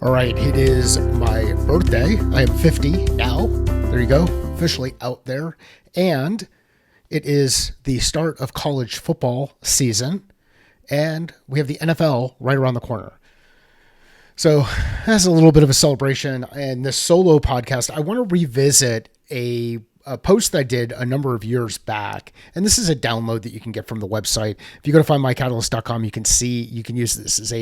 All right, it is my birthday. I am 50 now. There you go, officially out there. And it is the start of college football season, and we have the NFL right around the corner. So that's a little bit of a celebration. And this solo podcast, I want to revisit a post that I did a number of years back. And this is a download that you can get from the website. If you go to findmycatalyst.com, you can use this as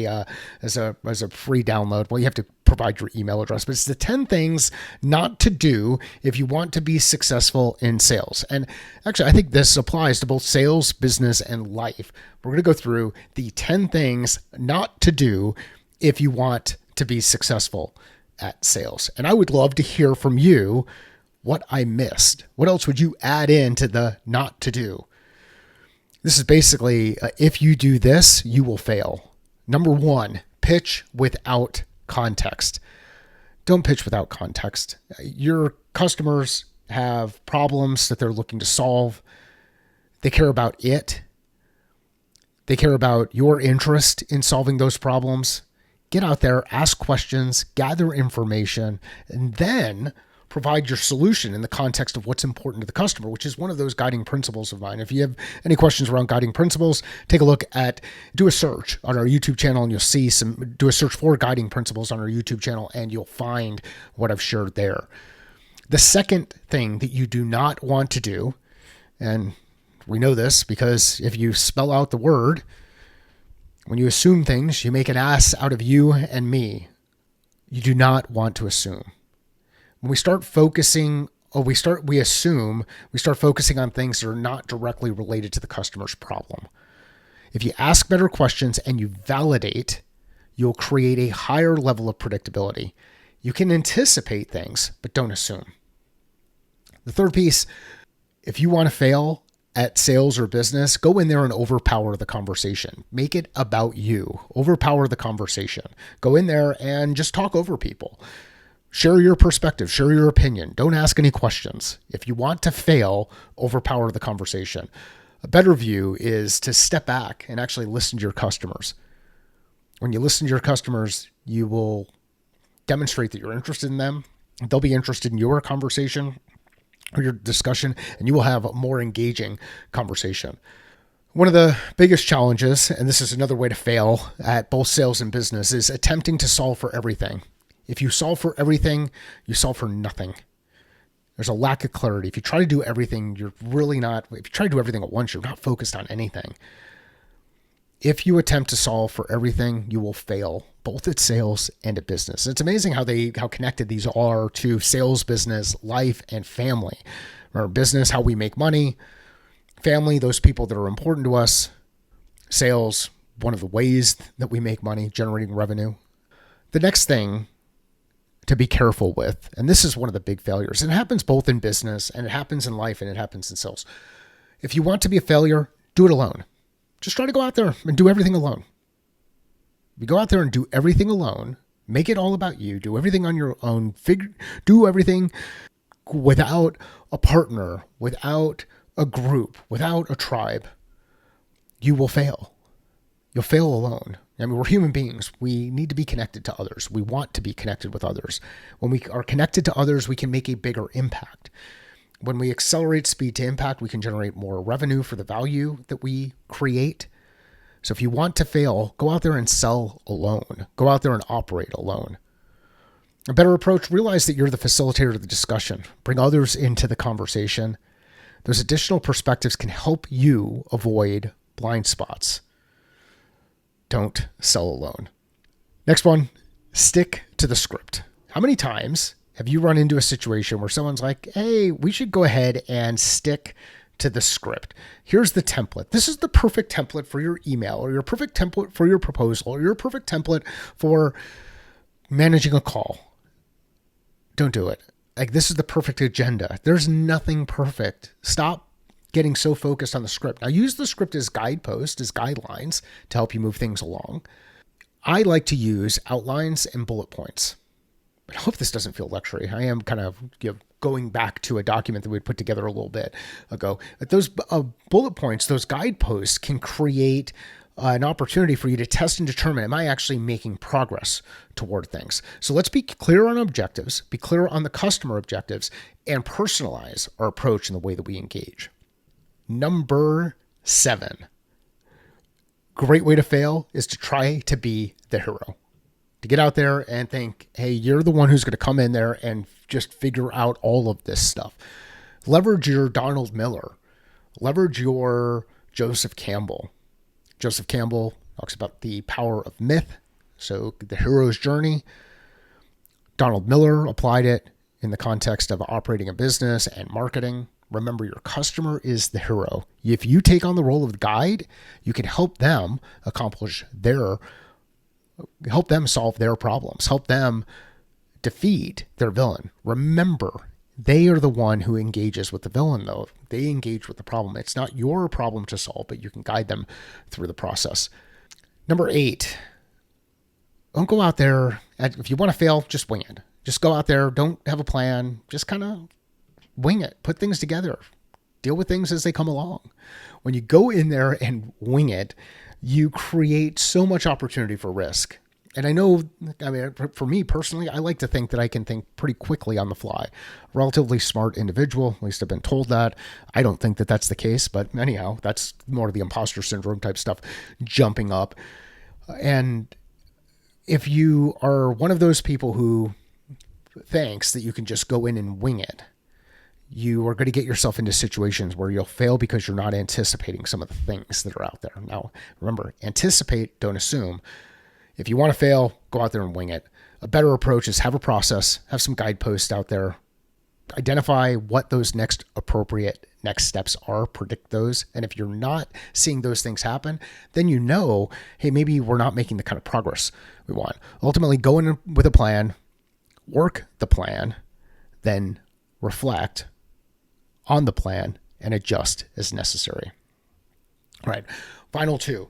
a free download. Well, you have to provide your email address, but it's the 10 things not to do if you want to be successful in sales. And actually, I think this applies to both sales, business, and life. We're going to go through the 10 things not to do if you want to be successful at sales. And I would love to hear from you what I missed. What else would you add into the not to do? This is basically, if you do this, you will fail. Number one, pitch without context. Don't pitch without context. Your customers have problems that they're looking to solve. They care about it. They care about your interest in solving those problems. Get out there, ask questions, gather information, and then provide your solution in the context of what's important to the customer, which is one of those guiding principles of mine. If you have any questions around guiding principles, take a look at, do a search on our YouTube channel and you'll see do a search for guiding principles on our YouTube channel and you'll find what I've shared there. The second thing that you do not want to do, and we know this because if you spell out the word, when you assume things, you make an ass out of you and me. You do not want to assume. When we start focusing, or we start focusing on things that are not directly related to the customer's problem. If you ask better questions and you validate, you'll create a higher level of predictability. You can anticipate things, but don't assume. The third piece, if you want to fail at sales or business, go in there and overpower the conversation. Make it about you. Overpower the conversation. Go in there and just talk over people. Share your perspective, share your opinion. Don't ask any questions. If you want to fail, overpower the conversation. A better view is to step back and actually listen to your customers. When you listen to your customers, you will demonstrate that you're interested in them. They'll be interested in your conversation or your discussion, and you will have a more engaging conversation. One of the biggest challenges, and this is another way to fail at both sales and business, is attempting to solve for everything. If you solve for everything, you solve for nothing. There's a lack of clarity. If you try to do everything, if you try to do everything at once, you're not focused on anything. If you attempt to solve for everything, you will fail, both at sales and at business. It's amazing how connected these are to sales, business, life, and family. Remember, business, how we make money. Family, those people that are important to us. Sales, one of the ways that we make money, generating revenue. The next thing to be careful with, and this is one of the big failures, and it happens both in business and it happens in life and it happens in sales. If you want to be a failure, do it alone. Just try to go out there and do everything alone. If you go out there and do everything alone, make it all about you, do everything on your own, do everything without a partner, without a group, without a tribe, you will fail. You'll fail alone. I mean, we're human beings. We need to be connected to others. We want to be connected with others. When we are connected to others, we can make a bigger impact. When we accelerate speed to impact, we can generate more revenue for the value that we create. So if you want to fail, go out there and sell alone. Go out there and operate alone. A better approach, realize that you're the facilitator of the discussion. Bring others into the conversation. Those additional perspectives can help you avoid blind spots. Don't sell alone. Next one, stick to the script. How many times have you run into a situation where someone's like, hey, we should go ahead and stick to the script. Here's the template. This is the perfect template for your email, or your perfect template for your proposal, or your perfect template for managing a call. Don't do it. Like, this is the perfect agenda. There's nothing perfect. Stop getting so focused on the script. Now, use the script as guideposts, as guidelines to help you move things along. I like to use outlines and bullet points. I hope this doesn't feel lectury. I am kind of going back to a document that we put together a little bit ago. But those bullet points, those guideposts can create an opportunity for you to test and determine, am I actually making progress toward things? So let's be clear on objectives, be clear on the customer objectives, and personalize our approach in the way that we engage. Number 7, great way to fail is to try to be the hero. To get out there and think, hey, you're the one who's going to come in there and just figure out all of this stuff. Leverage your Donald Miller. Leverage your Joseph Campbell. Joseph Campbell talks about the power of myth, so the hero's journey. Donald Miller applied it in the context of operating a business and marketing. Remember, your customer is the hero. If you take on the role of the guide, you can help them help them solve their problems, help them defeat their villain. Remember, they are the one who engages with the villain, though. They engage with the problem. It's not your problem to solve, but you can guide them through the process. Number 8, don't go out there. If you want to fail, just wing it. Just go out there. Don't have a plan. Just kind of wing it. Put things together. Deal with things as they come along. When you go in there and wing it, you create so much opportunity for risk. And I know, for me personally, I like to think that I can think pretty quickly on the fly. Relatively smart individual, at least I've been told that. I don't think that that's the case, but anyhow, that's more of the imposter syndrome type stuff jumping up. And if you are one of those people who thinks that you can just go in and wing it, you are going to get yourself into situations where you'll fail because you're not anticipating some of the things that are out there. Now, remember, anticipate, don't assume. If you want to fail, go out there and wing it. A better approach is have a process, have some guideposts out there, identify what those appropriate next steps are, predict those. And if you're not seeing those things happen, then you know, hey, maybe we're not making the kind of progress we want. Ultimately, go in with a plan, work the plan, then reflect on the plan and adjust as necessary. All right, final 2.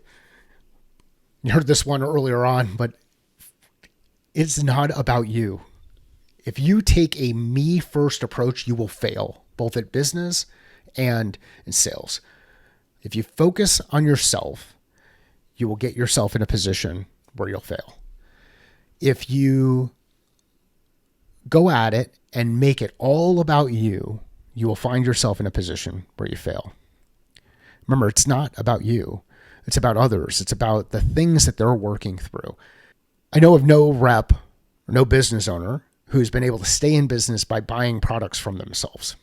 You heard this one earlier on, but it's not about you. If you take a me first approach, you will fail, both at business and in sales. If you focus on yourself, you will get yourself in a position where you'll fail. If you go at it and make it all about you, you will find yourself in a position where you fail. Remember, it's not about you. It's about others. It's about the things that they're working through. I know of no rep or no business owner who's been able to stay in business by buying products from themselves.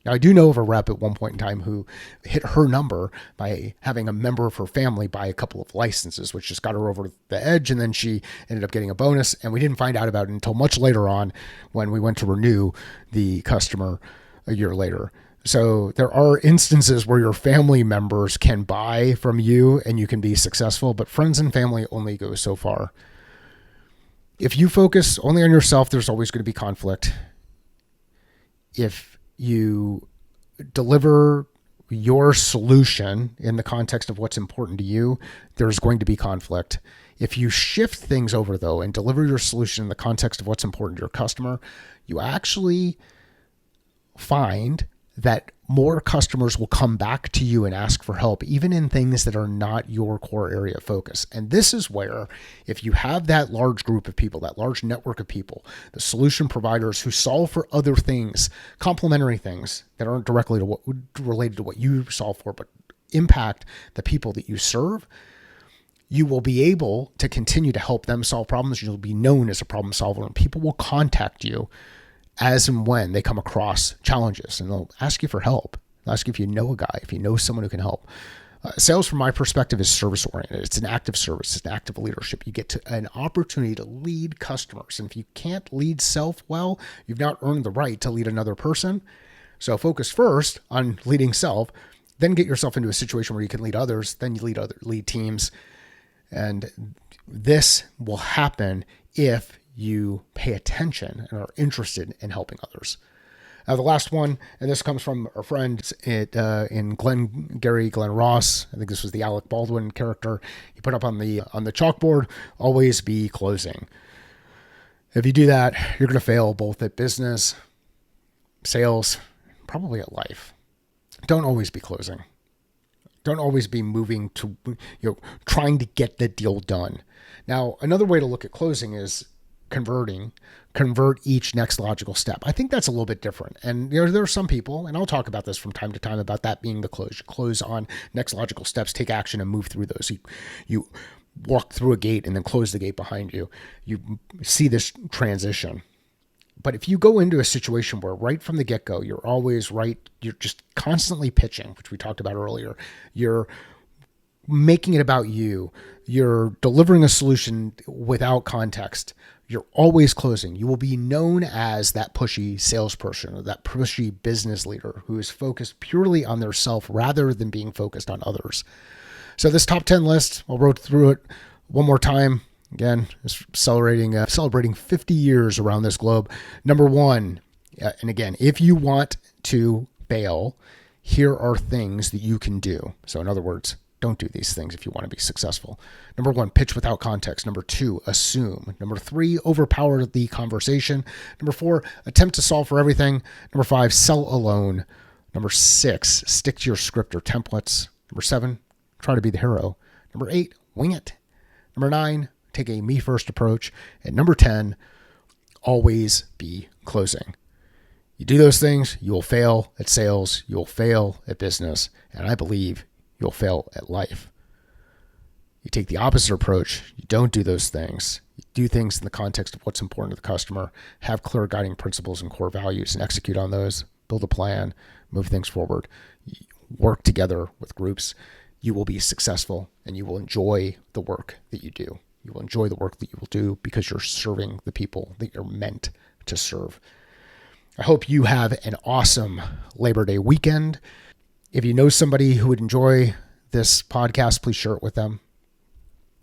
Now, I do know of a rep at one point in time who hit her number by having a member of her family buy a couple of licenses, which just got her over the edge. And then she ended up getting a bonus. And we didn't find out about it until much later on when we went to renew the customer a year later. So there are instances where your family members can buy from you and you can be successful, but friends and family only go so far. If you focus only on yourself, there's always going to be conflict. If you deliver your solution in the context of what's important to you, there's going to be conflict. If you shift things over, though, and deliver your solution in the context of what's important to your customer, you actually find that more customers will come back to you and ask for help, even in things that are not your core area of focus. And this is where, if you have that large group of people, that large network of people, the solution providers who solve for other things, complementary things that aren't directly related to what you solve for, but impact the people that you serve, you will be able to continue to help them solve problems. You'll be known as a problem solver, and people will contact you as and when they come across challenges, and they'll ask you for help. They'll ask you if you know a guy, if you know someone who can help. Sales, from my perspective, is service-oriented. It's an active service. It's an active leadership. You get an opportunity to lead customers. And if you can't lead self well, you've not earned the right to lead another person. So focus first on leading self, then get yourself into a situation where you can lead others, then you lead teams. And this will happen if you pay attention and are interested in helping others. Now, the last one, and this comes from our friend in Glenn Ross. I think this was the Alec Baldwin character. He put up on the chalkboard, always be closing. If you do that, you're going to fail both at business, sales, probably at life. Don't always be closing. Don't always be moving to, trying to get the deal done. Now, another way to look at closing is convert each next logical step. I think that's a little bit different. And there are some people, and I'll talk about this from time to time, about that being the close. You close on next logical steps, take action, and move through those. You walk through a gate and then close the gate behind you. You see this transition. But if you go into a situation where right from the get-go, you're always right, you're just constantly pitching, which we talked about earlier, you're making it about you, you're delivering a solution without context, you're always closing. You will be known as that pushy salesperson or that pushy business leader who is focused purely on their self rather than being focused on others. So this top 10 list, I'll roll through it one more time. Again, celebrating 50 years around this globe. Number one, and again, if you want to fail, here are things that you can do. So in other words, don't do these things if you want to be successful. Number one, pitch without context. Number two, assume. Number three, overpower the conversation. Number four, attempt to solve for everything. Number five, sell alone. Number six, stick to your script or templates. Number seven, try to be the hero. Number eight, wing it. Number nine, take a me first approach. And number 10, always be closing. You do those things, you will fail at sales, you'll fail at business, and I believe you'll fail at life. You take the opposite approach, you don't do those things. You do things in the context of what's important to the customer, have clear guiding principles and core values and execute on those, build a plan, move things forward, work together with groups. You will be successful and you will enjoy the work that you do. You will enjoy the work that you will do because you're serving the people that you're meant to serve. I hope you have an awesome Labor Day weekend. If you know somebody who would enjoy this podcast, please share it with them.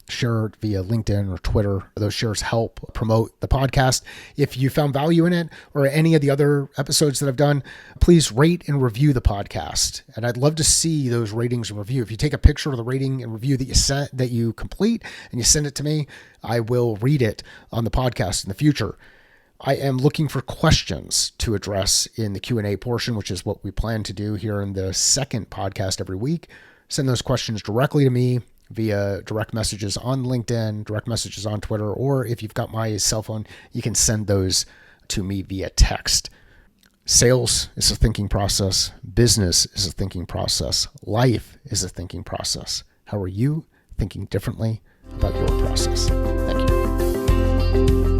Share it via LinkedIn or Twitter. Those shares help promote the podcast. If you found value in it or any of the other episodes that I've done, please rate and review the podcast. And I'd love to see those ratings and review. If you take a picture of the rating and review that you complete and you send it to me, I will read it on the podcast in the future. I am looking for questions to address in the Q&A portion, which is what we plan to do here in the second podcast every week. Send those questions directly to me via direct messages on LinkedIn, direct messages on Twitter, or if you've got my cell phone, you can send those to me via text. Sales is a thinking process. Business is a thinking process. Life is a thinking process. How are you thinking differently about your process? Thank you.